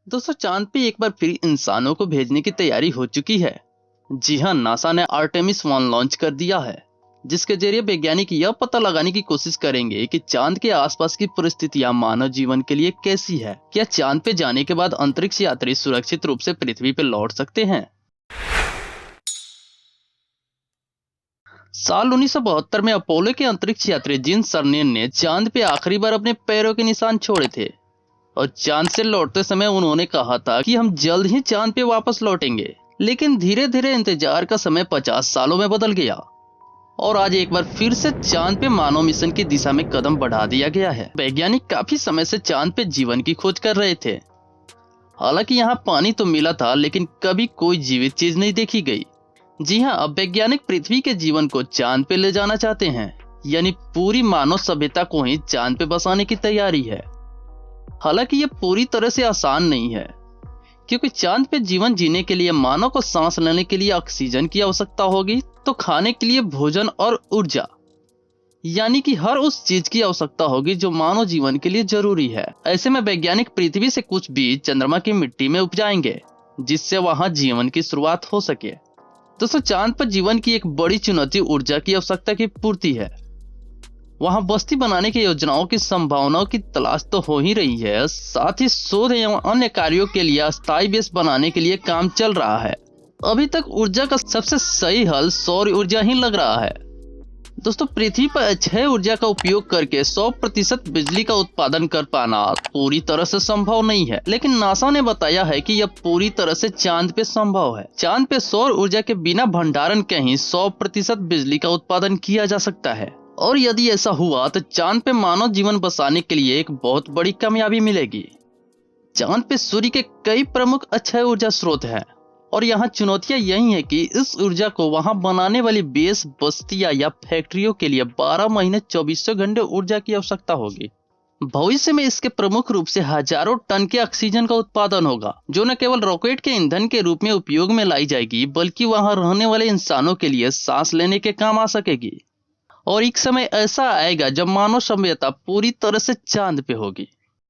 दोस्तों, चांद पे एक बार फिर इंसानों को भेजने की तैयारी हो चुकी है। जी हाँ, नासा ने आर्टेमिस 1 लॉन्च कर दिया है, जिसके जरिए वैज्ञानिक यह पता लगाने की कोशिश करेंगे कि चांद के आसपास की परिस्थितियां मानव जीवन के लिए कैसी है। क्या चांद पे जाने के बाद अंतरिक्ष यात्री सुरक्षित रूप से पृथ्वी पर लौट सकते हैं? साल 1972 में अपोलो के अंतरिक्ष यात्री जीन सर्नेन ने चांद पे आखिरी बार अपने पैरों के निशान छोड़े थे और चांद से लौटते समय उन्होंने कहा था कि हम जल्द ही चांद पे वापस लौटेंगे। लेकिन धीरे धीरे इंतजार का समय 50 सालों में बदल गया और आज एक बार फिर से चांद पे मानव मिशन की दिशा में कदम बढ़ा दिया गया है। वैज्ञानिक काफी समय से चांद पे जीवन की खोज कर रहे थे। हालांकि यहाँ पानी तो मिला था, लेकिन कभी कोई जीवित चीज नहीं देखी गई। जी हाँ, अब वैज्ञानिक पृथ्वी के जीवन को चांद पे ले जाना चाहते हैं, यानी पूरी मानव सभ्यता को ही चांद पे बसाने की तैयारी है। हालांकि ये पूरी तरह से आसान नहीं है, क्योंकि चांद पे जीवन जीने के लिए मानव को सांस लेने के लिए ऑक्सीजन की आवश्यकता होगी, तो खाने के लिए भोजन और ऊर्जा, यानी कि हर उस चीज की आवश्यकता होगी जो मानव जीवन के लिए जरूरी है। ऐसे में वैज्ञानिक पृथ्वी से कुछ बीज चंद्रमा की मिट्टी में उपजाएंगे, जिससे वहां जीवन की शुरुआत हो सके। दोस्तों, चांद पर जीवन की एक बड़ी चुनौती ऊर्जा की आवश्यकता की पूर्ति है। वहां बस्ती बनाने की योजनाओं की संभावनाओं की तलाश तो हो ही रही है, साथ ही शोध एवं अन्य कार्यों के लिए अस्थायी बेस बनाने के लिए काम चल रहा है। अभी तक ऊर्जा का सबसे सही हल सौर ऊर्जा ही लग रहा है। दोस्तों, पृथ्वी पर अक्षय ऊर्जा का उपयोग करके 100% बिजली का उत्पादन कर पाना पूरी तरह से संभव नहीं है, लेकिन नासा ने बताया है कि यह पूरी तरह से चांद पे संभव है। चांद पे सौर ऊर्जा के बिना भंडारण के ही 100% बिजली का उत्पादन किया जा सकता है, और यदि ऐसा हुआ तो चांद पे मानव जीवन बसाने के लिए एक बहुत बड़ी कामयाबी मिलेगी। चांद पे सूर्य के कई प्रमुख अक्षय ऊर्जा स्रोत हैं, और यहाँ चुनौतियां यही है कि इस ऊर्जा को वहां बनाने वाली बेस, बस्तियां या फैक्ट्रियों के लिए 12 महीने 2400 घंटे ऊर्जा की आवश्यकता होगी। भविष्य में इसके प्रमुख रूप से हजारों टन के ऑक्सीजन का उत्पादन होगा, जो न केवल रॉकेट के ईंधन के रूप में उपयोग में लाई जाएगी, बल्कि वहां रहने वाले इंसानों के लिए सांस लेने के काम आ सकेगी। और एक समय ऐसा आएगा जब मानव सभ्यता पूरी तरह से चांद पे होगी।